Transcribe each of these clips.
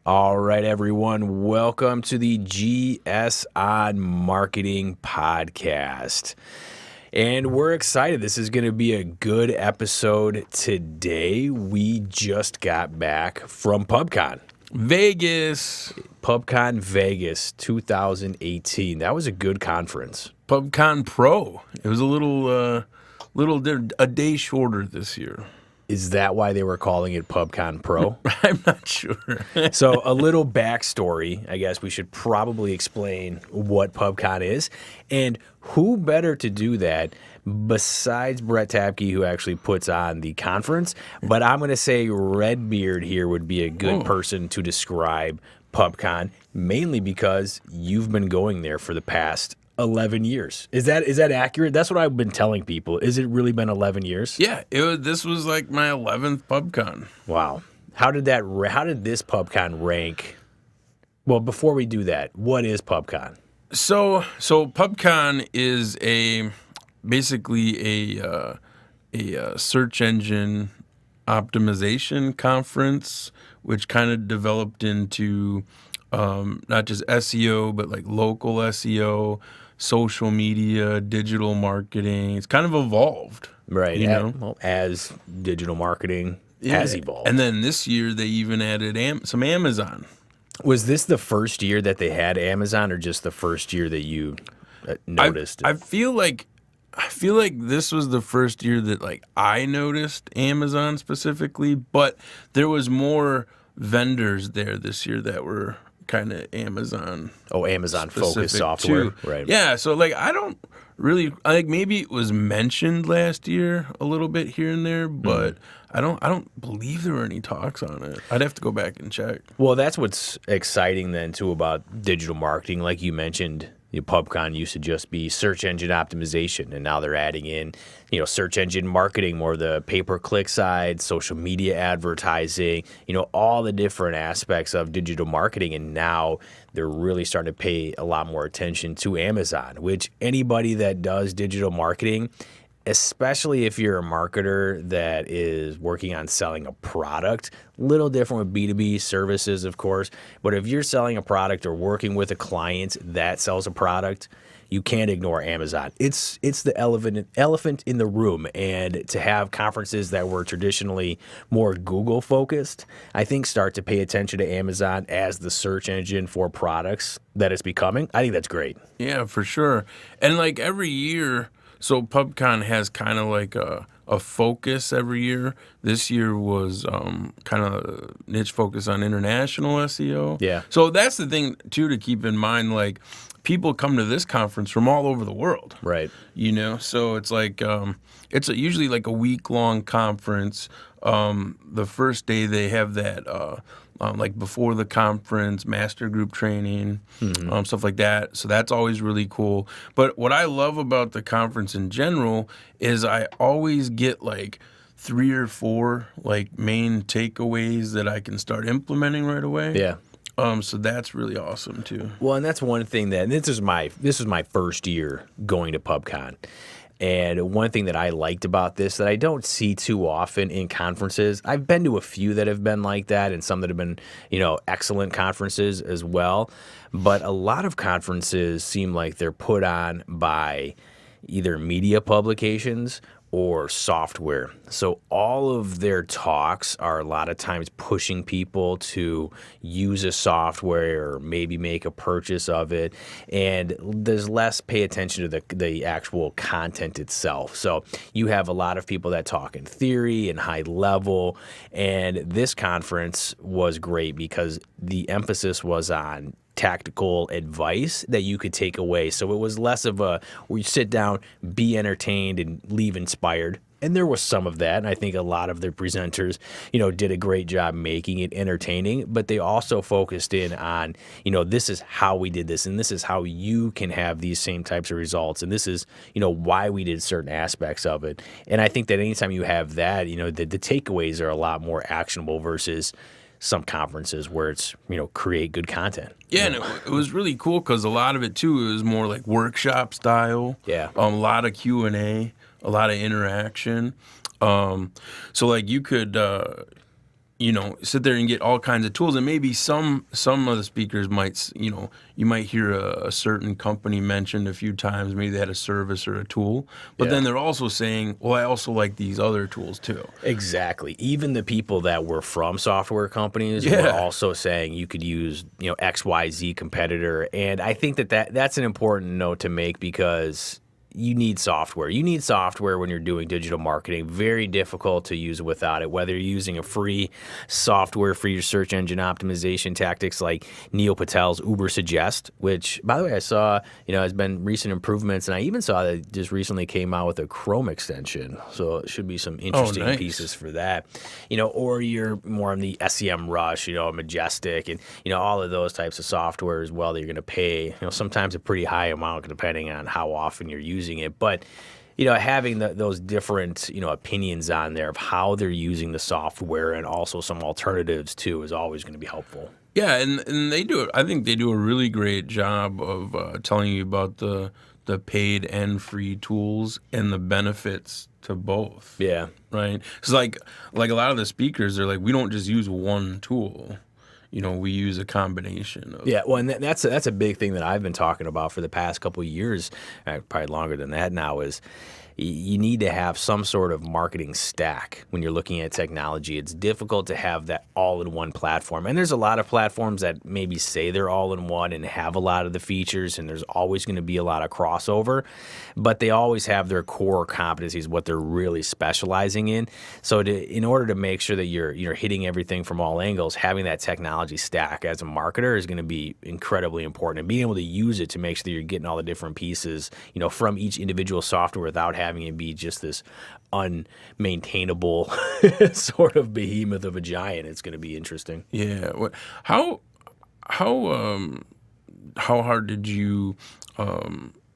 All right, everyone. Welcome to the GS on Marketing podcast. And we're excited. This is going to be a good episode today. We just got back from Pubcon. Vegas. Pubcon Vegas 2018. That was a good conference. Pubcon Pro. It was a day shorter this year. Is that why they were calling it Pubcon Pro? I'm not sure. So a little backstory, I guess we should probably explain what Pubcon is. And who better to do that besides Brett Tapke, who actually puts on the conference. But I'm going to say Redbeard here would be a good person to describe Pubcon, mainly because you've been going there for the past 11 years. Is that accurate? That's what I've been telling people. Is it really been 11 years? Yeah, this was like my 11th Pubcon. Wow. How did this Pubcon rank? Well, before we do that, what is Pubcon? So Pubcon is basically a search engine optimization conference, which kind of developed into not just SEO, but like local SEO, social media, digital marketing. It's kind of evolved. Right. As digital marketing has evolved. And then this year they even added some Amazon. Was this the first year that they had Amazon, or just the first year that you noticed? I feel like this was the first year that like I noticed Amazon specifically, but there was more vendors there this year that were kind of Amazon. Oh, Amazon focused software, too. Right? Yeah, so like I think maybe it was mentioned last year a little bit here and there, but I don't believe there were any talks on it. I'd have to go back and check. Well, that's what's exciting then too about digital marketing, like you mentioned. Pubcon used to just be search engine optimization, and now they're adding in, search engine marketing, more the pay-per-click side, social media advertising, all the different aspects of digital marketing. And now they're really starting to pay a lot more attention to Amazon, which anybody that does digital marketing, especially if you're a marketer that is working on selling a product, little different with B2B services, of course. But if you're selling a product or working with a client that sells a product, you can't ignore Amazon. It's the elephant in the room. And to have conferences that were traditionally more Google focused, I think start to pay attention to Amazon as the search engine for products that it's becoming. I think that's great. Yeah, for sure. And like every year, so Pubcon has kind of like a focus every year. This year was kind of niche focus on international SEO. Yeah. So that's the thing, too, to keep in mind. Like, people come to this conference from all over the world. Right. So it's like usually like a week-long conference. The first day they have that like before the conference, master group training, stuff like that. So that's always really cool. But what I love about the conference in general is I always get like 3 or 4 like main takeaways that I can start implementing right away. Yeah. So that's really awesome too. Well, and that's one thing that, and this was my first year going to Pubcon. And one thing that I liked about this that I don't see too often in conferences, I've been to a few that have been like that and some that have been, excellent conferences as well. But a lot of conferences seem like they're put on by either media publications or software. So all of their talks are a lot of times pushing people to use a software or maybe make a purchase of it. And there's less pay attention to the actual content itself. So you have a lot of people that talk in theory and high level. And this conference was great because the emphasis was on tactical advice that you could take away. So it was less of where you sit down, be entertained, and leave inspired. And there was some of that, and I think a lot of their presenters, did a great job making it entertaining, but they also focused in on, this is how we did this, and this is how you can have these same types of results, and this is, why we did certain aspects of it. And I think that anytime you have that, the takeaways are a lot more actionable versus some conferences where it's, create good content. Yeah, and it was really cool because a lot of it, too, it was more like workshop style. Yeah. A lot of Q&A, a lot of interaction. So, like, you could, sit there and get all kinds of tools. And maybe some of the speakers might, you might hear a certain company mentioned a few times. Maybe they had a service or a tool. But then they're also saying, well, I also like these other tools too. Exactly. Even the people that were from software companies were also saying you could use, XYZ competitor. And I think that's an important note to make because you need software. You need software when you're doing digital marketing. Very difficult to use without it, whether you're using a free software for your search engine optimization tactics like Neil Patel's Uber Suggest, which, by the way, I saw, has been recent improvements. And I even saw that it just recently came out with a Chrome extension. So it should be some interesting pieces for that. Or you're more on the SEM Rush, Majestic, and, all of those types of software as well that you're going to pay, sometimes a pretty high amount depending on how often you're using it. But having those different opinions on there of how they're using the software and also some alternatives too is always going to be helpful. Yeah, and they do it. I think they do a really great job of telling you about the paid and free tools and the benefits to both. Yeah, right. It's like a lot of the speakers, they're like, we don't just use one tool. We use a combination of. Yeah, well, and that's a big thing that I've been talking about for the past couple of years, probably longer than that now, is you need to have some sort of marketing stack when you're looking at technology. It's difficult to have that all-in-one platform. And there's a lot of platforms that maybe say they're all-in-one and have a lot of the features, and there's always going to be a lot of crossover, but they always have their core competencies, what they're really specializing in. So in order to make sure that you're hitting everything from all angles, having that technology stack as a marketer is going to be incredibly important, and being able to use it to make sure that you're getting all the different pieces, from each individual software without having it be just this unmaintainable sort of behemoth of a giant. It's going to be interesting. Yeah. How hard did you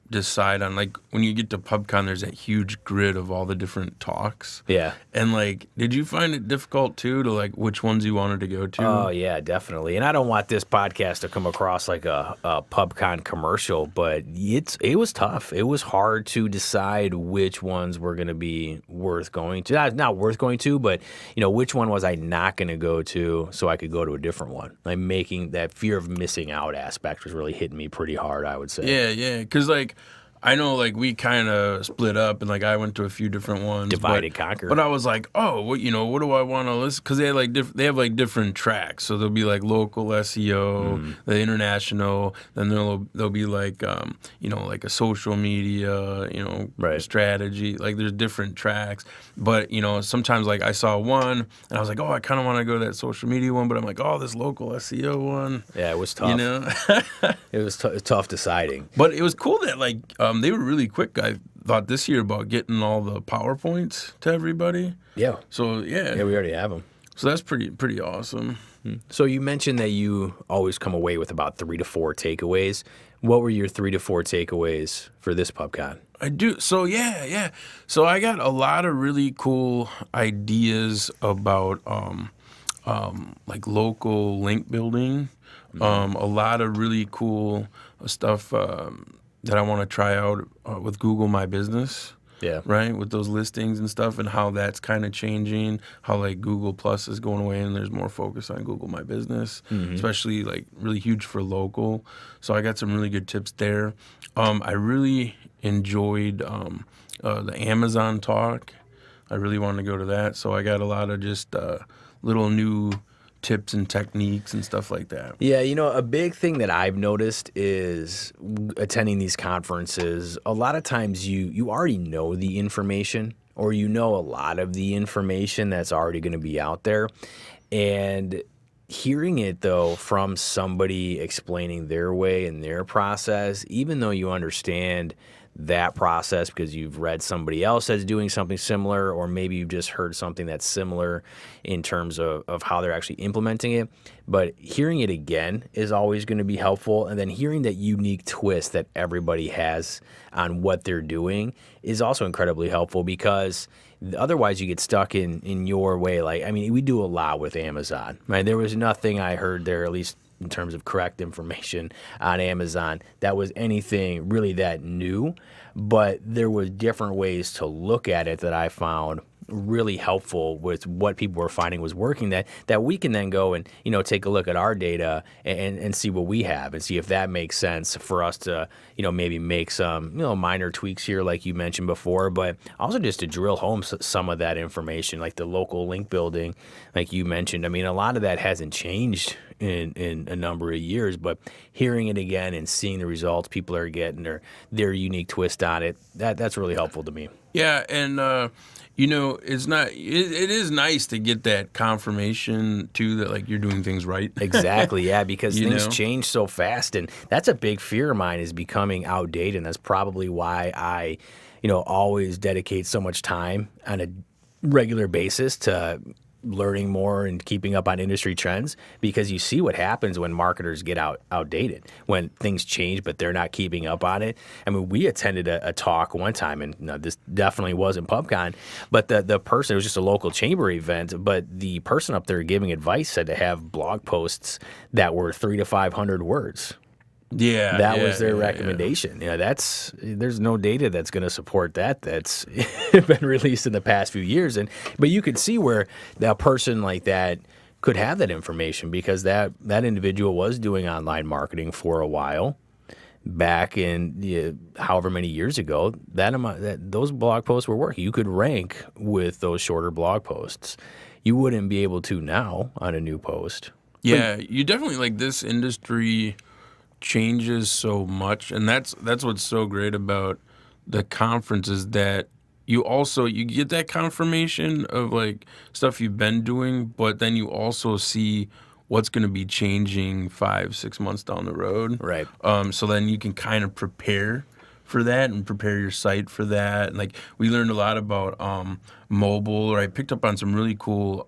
decide on, like, when you get to Pubcon, there's that huge grid of all the different talks. Yeah. And, like, did you find it difficult, too, to, like, which ones you wanted to go to? Oh, yeah, definitely. And I don't want this podcast to come across like a Pubcon commercial, but it was tough. It was hard to decide which ones were going to be worth going to. Not worth going to, but, which one was I not going to go to so I could go to a different one. Like, making that fear of missing out aspect was really hitting me pretty hard, I would say. Yeah. Because, like, I know, like, we kind of split up, and, like, I went to a few different ones. Divide and conquer. But I was like, oh, what do I want to listen? Because they have like different tracks. So there'll be like local SEO, the international. Then there'll be like like a social media, strategy. Like, there's different tracks. But sometimes, like, I saw one, and I was like, oh, I kind of want to go to that social media one. But I'm like, oh, this local SEO one. Yeah, it was tough. It was tough deciding. But it was cool that, like, they were really quick. I thought this year about getting all the PowerPoints to everybody. Yeah. So, yeah. Yeah, we already have them. So that's pretty awesome. So you mentioned that you always come away with about 3 to 4 takeaways. What were your 3 to 4 takeaways for this PubCon? I do. So, yeah. So I got a lot of really cool ideas about like local link building. A lot of really cool stuff that I want to try out with Google My Business. Yeah. Right? With those listings and stuff, and how that's kind of changing, how, like, Google Plus is going away and there's more focus on Google My Business, especially, like, really huge for local. So I got some really good tips there. I really enjoyed the Amazon talk. I really wanted to go to that. So I got a lot of just little new tips and techniques and stuff like that. Yeah, a big thing that I've noticed is attending these conferences, a lot of times you already know the information, or a lot of the information that's already going to be out there. And hearing it, though, from somebody explaining their way and their process, even though you understand that process because you've read somebody else that's doing something similar, or maybe you've just heard something that's similar in terms of how they're actually implementing it. But hearing it again is always going to be helpful. And then hearing that unique twist that everybody has on what they're doing is also incredibly helpful, because otherwise you get stuck in your way. Like, I mean, we do a lot with Amazon, right? There was nothing I heard there, at least in terms of correct information on Amazon, that was anything really that new, but there was different ways to look at it that I found really helpful with what people were finding was working, that we can then go and, take a look at our data and see what we have and see if that makes sense for us to, maybe make some, minor tweaks here like you mentioned before, but also just to drill home some of that information, like the local link building, like you mentioned. I mean, a lot of that hasn't changed in a number of years, but hearing it again and seeing the results people are getting, their unique twist on it, that's really helpful to me. Yeah, and it is nice to get that confirmation too that like you're doing things right. Exactly, yeah, because things know? change so fast, and that's a big fear of mine, is becoming outdated. And that's probably why I, always dedicate so much time on a regular basis to learning more and keeping up on industry trends, because you see what happens when marketers get outdated, when things change but they're not keeping up on it. I mean, we attended a talk one time, and this definitely wasn't Pubcon, but the person, it was just a local chamber event, but the person up there giving advice said to have blog posts that were 300 to 500 words. Yeah, That was their recommendation. There's no data that's going to support that. That's been released in the past few years, but you could see where that person like that could have that information, because that individual was doing online marketing for a while back in however many years ago. Those blog posts were working. You could rank with those shorter blog posts. You wouldn't be able to now on a new post. Yeah, you definitely, like, this industry changes so much, and that's what's so great about the conference, is that you get that confirmation of like stuff you've been doing, but then you also see what's going to be changing 5-6 months down the road, Right. So then you can kind of prepare for that and prepare your site for that. And like, we learned a lot about mobile, or I picked up on some really cool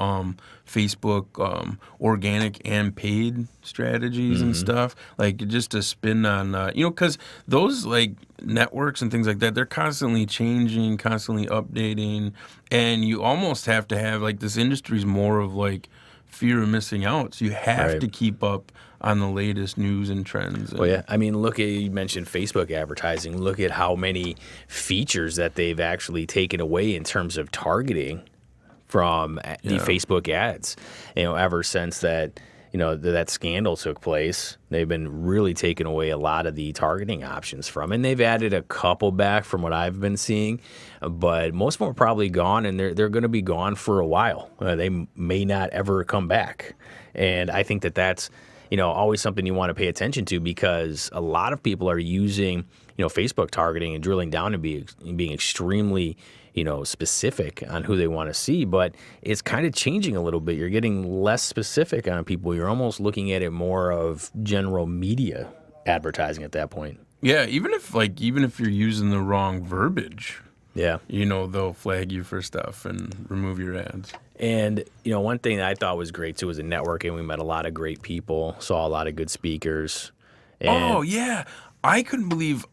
Facebook organic and paid strategies and stuff, like just to spin on, because those like networks and things like that, they're constantly changing, constantly updating, and you almost have to have, like, this industry's more of like fear of missing out. So you have Right. to keep up on the latest news and trends. Well, yeah. I mean, you mentioned Facebook advertising. Look at how many features that they've actually taken away in terms of targeting from the Facebook ads. Ever since that, that scandal took place, they've been really taking away a lot of the targeting options from, and they've added a couple back from what I've been seeing, but most of them are probably gone, and they're going to be gone for a while. They may not ever come back, and I think that's always something you want to pay attention to, because a lot of people are using, Facebook targeting and drilling down and being extremely, specific on who they want to see, but it's kind of changing a little bit. You're getting less specific on people. You're almost looking at it more of general media advertising at that point. Yeah, even if you're using the wrong verbiage, Yeah. they'll flag you for stuff and remove your ads. And, one thing that I thought was great too was the networking. We met a lot of great people, saw a lot of good speakers. And Oh yeah, I couldn't believe.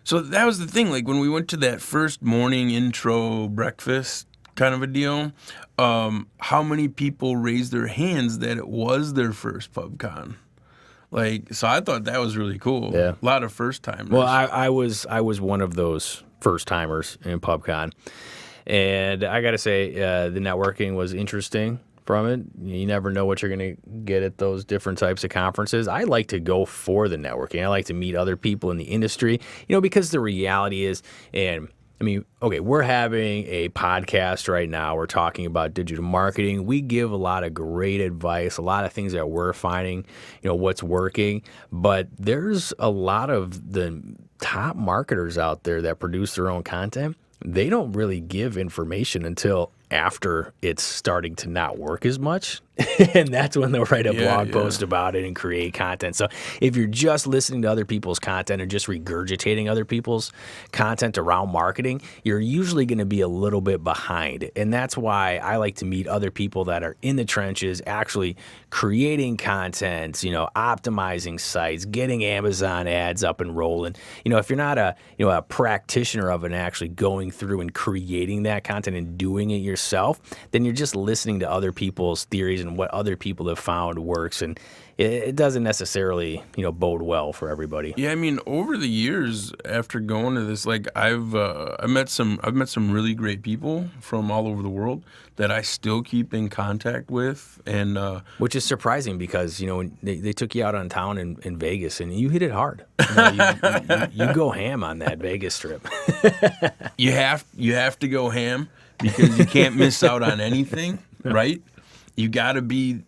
So that was the thing. Like, when we went to that first morning intro breakfast kind of a deal, how many people raised their hands that it was their first Pubcon? Like, so I thought that was really cool. Yeah. A lot of first timers. Well, I was one of those first timers in Pubcon, and I got to say, the networking was interesting from it. You never know what you're going to get at those different types of conferences. I like to go for the networking. I like to meet other people in the industry, because the reality is, and I mean, okay, we're having a podcast right now. We're talking about digital marketing. We give a lot of great advice, a lot of things that we're finding, what's working. But there's a lot of the top marketers out there that produce their own content. They don't really give information until after it's starting to not work as much. And that's when they'll write a blog post about it and create content. So if you're just listening to other people's content or just regurgitating other people's content around marketing, you're usually going to be a little bit behind. And that's why I like to meet other people that are in the trenches, actually creating content, optimizing sites, getting Amazon ads up and rolling. If you're not a practitioner of it and actually going through and creating that content and doing it yourself, then you're just listening to other people's theories and and what other people have found works, and it doesn't necessarily, bode well for everybody. Yeah, I mean, over the years after going to this, like I've met some really great people from all over the world that I still keep in contact with, and Which is surprising because, when they took you out on town in Vegas and you hit it hard. You go ham on that Vegas trip. you have to go ham because you can't miss out on anything, right? You got to be,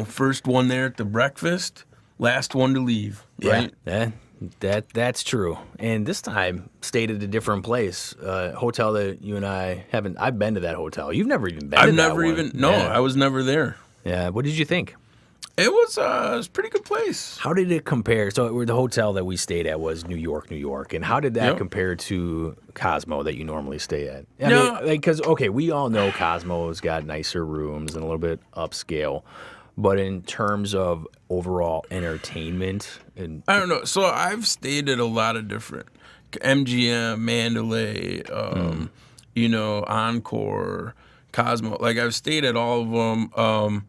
first one there at the breakfast, last one to leave, right? Yeah, that's true. And this time stayed at a different place, hotel that you and I haven't. I've been to that hotel. You've never even been. I was never there. Yeah. What did you think? It was a pretty good place. How did it compare? So the hotel that we stayed at was New York, and how did that compare to Cosmo that you normally stay at? I mean, because we all know Cosmo's got nicer rooms and a little bit upscale, but in terms of overall entertainment, and I don't know. So I've stayed at a lot of different MGM, Mandalay, Encore, Cosmo. Like I've stayed at all of them.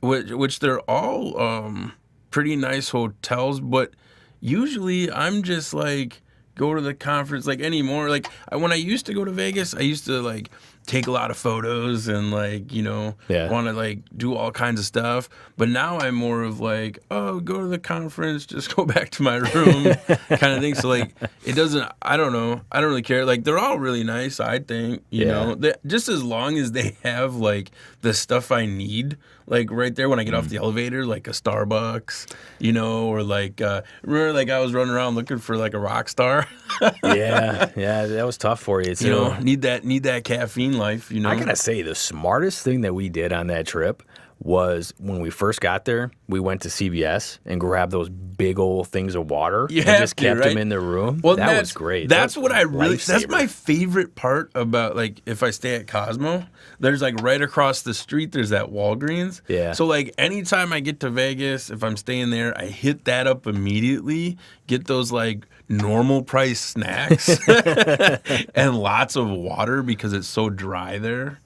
Which they're all pretty nice hotels, but usually I'm just like go to the conference like anymore. Like when I used to go to Vegas, I used to like take a lot of photos and like want to like do all kinds of stuff. But now I'm more of like, oh, go to the conference, just go back to my room kind of thing. So like it doesn't. I don't know. I don't really care. Like they're all really nice. I think just as long as they have like the stuff I need. Like right there when I get off the elevator, like a Starbucks, or like remember like I was running around looking for like a rock star. yeah, that was tough for you. Need that caffeine life. I gotta say the smartest thing that we did on that trip was when we first got there, we went to CVS and grabbed those big old things of water and just kept them in the room. Well, that was great. That's what I really. That's my favorite part about like if I stay at Cosmo. There's like right across the street. There's that Walgreens. Yeah. So like anytime I get to Vegas, if I'm staying there, I hit that up immediately. Get those like normal price snacks and lots of water because it's so dry there.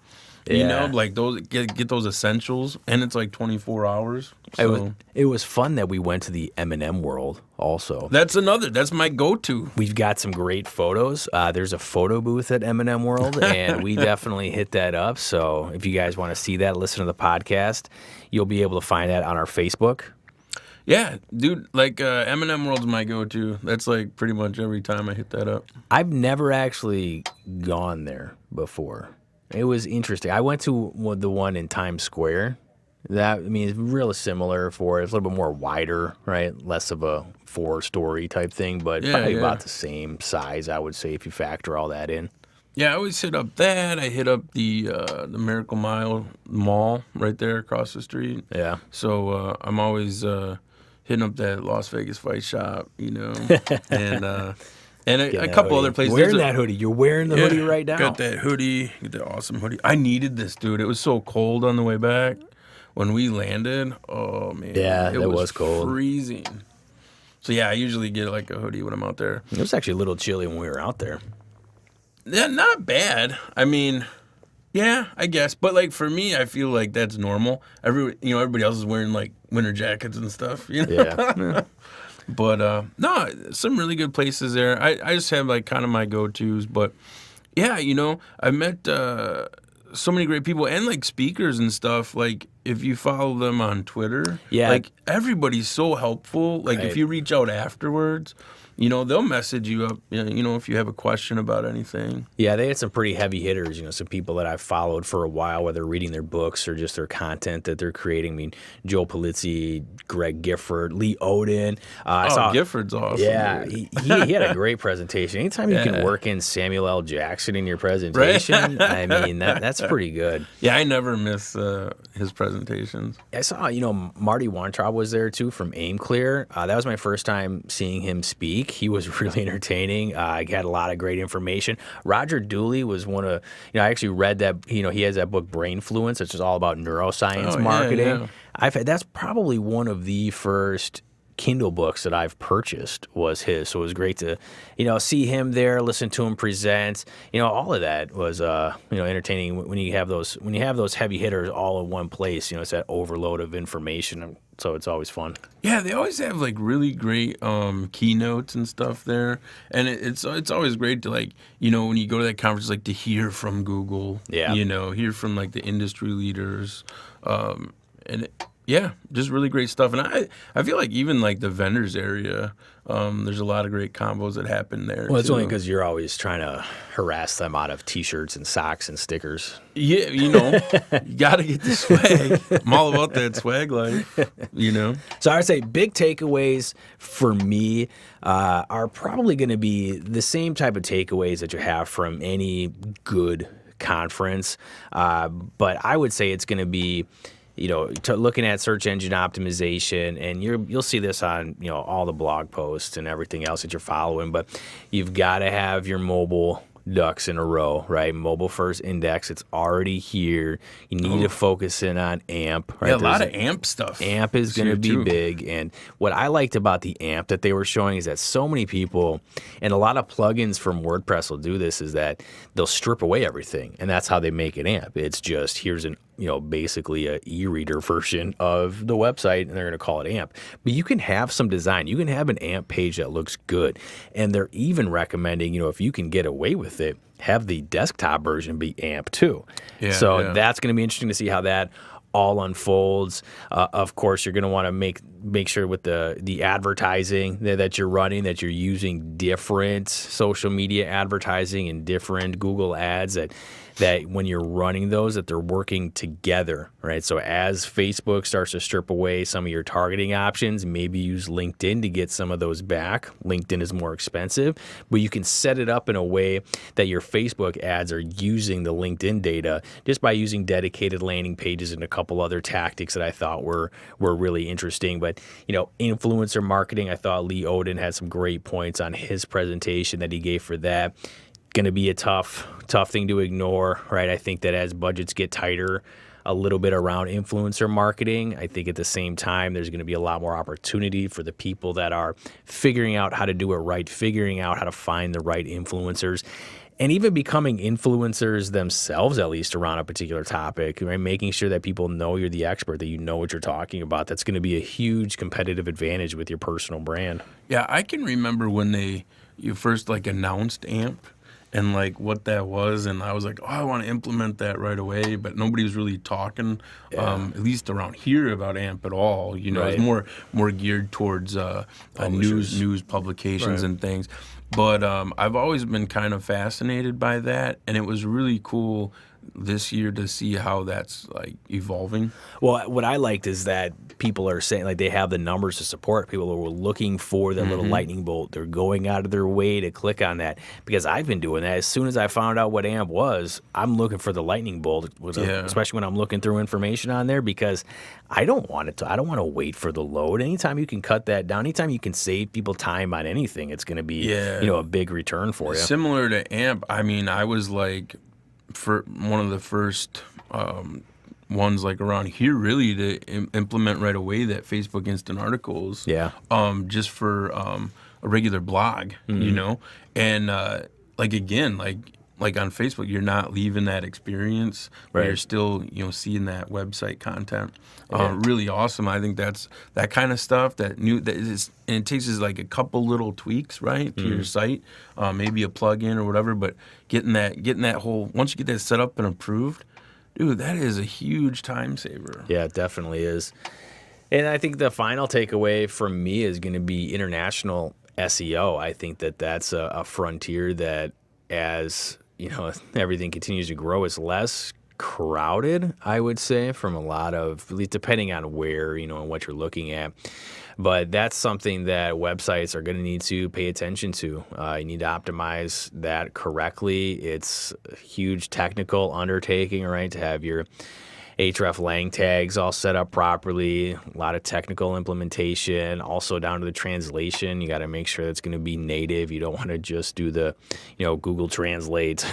Like those get those essentials, and it's like 24 hours. So. It was fun that we went to the M&M World also. That's my go-to. We've got some great photos. There's a photo booth at M&M World, and we definitely hit that up. So if you guys want to see that, listen to the podcast, you'll be able to find that on our Facebook. Yeah, dude, like M&M World's my go-to. That's like pretty much every time I hit that up. I've never actually gone there before. It was interesting. I went to the one in Times Square. It's really similar for it. It's a little bit more wider, right? Less of a 4-story type thing, but probably about the same size, I would say, if you factor all that in. Yeah, I always hit up that. I hit up the Miracle Mile Mall right there across the street. Yeah. So I'm always hitting up that Las Vegas Fight Shop, and a couple other places. Wearing that hoodie. You're wearing the hoodie right now. Got that hoodie. Got that awesome hoodie. I needed this, dude. It was so cold on the way back when we landed. Oh, man. Yeah, it was cold. Freezing. So, yeah, I usually get like a hoodie when I'm out there. It was actually a little chilly when we were out there. Yeah, not bad. I mean, yeah, I guess. But, like, for me, I feel like that's normal. Everybody else is wearing, like, winter jackets and stuff, Yeah. But, no, some really good places there. I just have, like, kind of my go-tos. But, yeah, I met so many great people and, like, speakers and stuff. Like, if you follow them on Twitter, like, everybody's so helpful. Like, if you reach out afterwards, they'll message you up, if you have a question about anything. Yeah, they had some pretty heavy hitters, some people that I've followed for a while, whether reading their books or just their content that they're creating. I mean, Joe Pulizzi, Greg Gifford, Lee Odin. Gifford's awesome. Yeah, he had a great presentation. Anytime you can work in Samuel L. Jackson in your presentation, right? I mean, that's pretty good. Yeah, I never miss his presentations. I saw, Marty Weintraub was there, too, from Aim Clear. That was my first time seeing him speak. He was really entertaining. I had a lot of great information. Roger Dooley was one of, I actually read that, he has that book Brainfluence, which is all about neuroscience marketing. Yeah. That's probably one of the first Kindle books that I've purchased was his. So it was great to, see him there, listen to him present. All of that was, entertaining when you have those heavy hitters all in one place. It's that overload of information. So it's always fun. Yeah, they always have like really great keynotes and stuff there, and it's always great to when you go to that conference, like to hear from Google, hear from like the industry leaders, just really great stuff. And I feel like even like the vendors area, there's a lot of great combos that happen there. Well, it's only because you're always trying to harass them out of T-shirts and socks and stickers. Yeah, you got to get the swag. I'm all about that swag life, So I would say big takeaways for me are probably going to be the same type of takeaways that you have from any good conference. But I would say it's going to be looking at search engine optimization, and you'll see this on all the blog posts and everything else that you're following. But you've got to have your mobile ducks in a row, right? Mobile first index, it's already here. You need to focus in on AMP, right? Yeah, a lot of AMP stuff. AMP is going to be big. And what I liked about the AMP that they were showing is that so many people, and a lot of plugins from WordPress will do this, is that they'll strip away everything, and that's how they make it AMP. It's just here's an basically a e-reader version of the website, and they're going to call it AMP. But you can have some design. You can have an AMP page that looks good. And they're even recommending, if you can get away with it, have the desktop version be AMP too. So that's going to be interesting to see how that all unfolds. Of course, you're going to want to make sure with the advertising that you're running, that you're using different social media advertising and different Google ads, that when you're running those, that they're working together, right? So as Facebook starts to strip away some of your targeting options, maybe use LinkedIn to get some of those back. LinkedIn is more expensive, but you can set it up in a way that your Facebook ads are using the LinkedIn data just by using dedicated landing pages and a couple other tactics that I thought were really interesting. But, influencer marketing, I thought Lee Odin had some great points on his presentation that he gave for that. Going to be a tough thing to ignore, right? I think that as budgets get tighter a little bit around influencer marketing, I think at the same time there's going to be a lot more opportunity for the people that are figuring out how to do it right, figuring out how to find the right influencers, and even becoming influencers themselves, at least around a particular topic, right? Making sure that people know you're the expert, that you know what you're talking about. That's going to be a huge competitive advantage with your personal brand. Yeah, I can remember when you first announced AMP and what that was, and I was like, I want to implement that right away, but nobody was really talking, at least around here, about AMP at all. Right. It was more geared towards news publications and things. But I've always been kind of fascinated by that, and it was really cool this year to see how that's evolving. Well, what I liked is that people are saying they have the numbers to support. People are looking for the little lightning bolt. They're going out of their way to click on that, because I've been doing that. As soon as I found out what AMP was, I'm looking for the lightning bolt, especially when I'm looking through information on there, because I don't want to wait for the load. Anytime you can cut that down, anytime you can save people time on anything, it's going to be a big return for you. Similar to AMP, I mean, I was for one of the first ones around here really to implement right away that Facebook Instant Articles. Just for a regular blog, and again, on Facebook, you're not leaving that experience, but you're still seeing that website content. Really awesome. I think that's that kind of stuff and it takes us a couple little tweaks, right, to your site, maybe a plugin or whatever, but getting that whole, once you get that set up and approved, dude, that is a huge time saver. Yeah, it definitely is. And I think the final takeaway from me is going to be international SEO. I think that's a frontier that, as everything continues to grow, is less crowded, I would say, from a lot of, at least depending on where, and what you're looking at. But that's something that websites are going to need to pay attention to. You need to optimize that correctly. It's a huge technical undertaking, right, to have your hreflang tags all set up properly, a lot of technical implementation, also down to the translation. You got to make sure that's going to be native. You don't want to just do the, Google Translate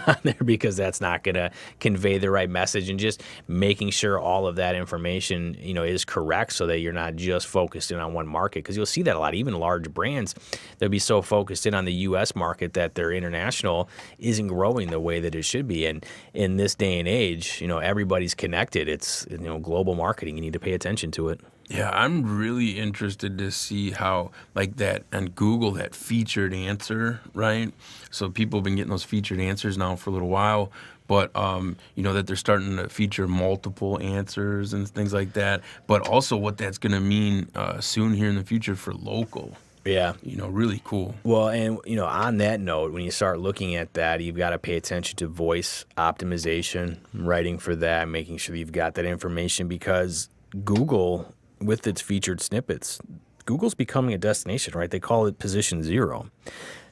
on there, because that's not going to convey the right message, and just making sure all of that information, is correct, so that you're not just focused in on one market, because you'll see that a lot. Even large brands, they'll be so focused in on the U.S. market that their international isn't growing the way that it should be. And in this day and age, everybody's connected. It's, global marketing. You need to pay attention to it. Yeah, I'm really interested to see how, like, that on Google, that featured answer, right? So people have been getting those featured answers now for a little while, but, that they're starting to feature multiple answers and things like that, but also what that's going to mean soon here in the future for local. Yeah. Really cool. Well, and, on that note, when you start looking at that, you've got to pay attention to voice optimization, writing for that, making sure you've got that information, because Google, with its featured snippets, Google's becoming a destination, right? They call it position 0.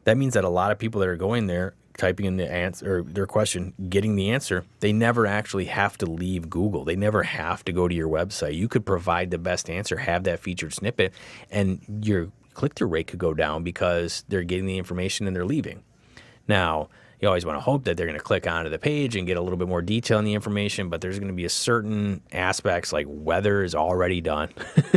That means that a lot of people that are going there, typing in the answer or their question, getting the answer, they never actually have to leave Google. They never have to go to your website. You could provide the best answer, have that featured snippet, and your click-through rate could go down because they're getting the information and they're leaving. Now, you always want to hope that they're going to click onto the page and get a little bit more detail in the information, but there's going to be a certain aspects, like weather is already done.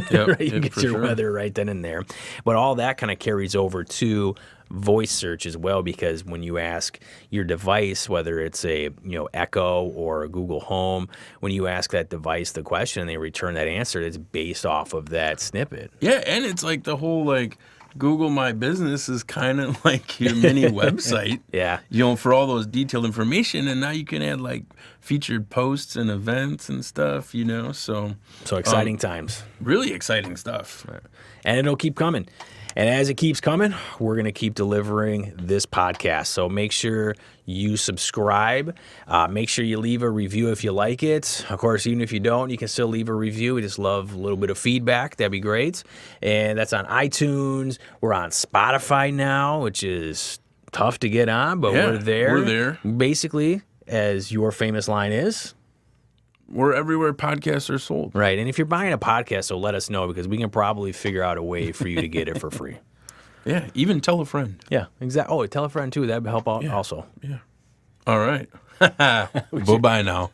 Yep, right? You get your weather right then and there. But all that kind of carries over to voice search as well, because when you ask your device, whether it's a Echo or a Google Home, when you ask that device the question and they return that answer, it's based off of that snippet. Yeah, and it's like the whole Google My Business is kind of like your mini website. Yeah. For all those detailed information, and now you can add featured posts and events and stuff, so exciting times. Really exciting stuff. And it'll keep coming. And as it keeps coming, we're going to keep delivering this podcast. So make sure you subscribe. Make sure you leave a review if you like it. Of course, even if you don't, you can still leave a review. We just love a little bit of feedback. That'd be great. And that's on iTunes. We're on Spotify now, which is tough to get on, but we're there. We're there. Basically, as your famous line is, we're everywhere podcasts are sold. Right. And if you're buying a podcast, so let us know, because we can probably figure out a way for you to get it for free. Yeah. Even tell a friend. Yeah, exactly. Oh, tell a friend too. That'd help out also. Yeah. All right. Bye-bye now.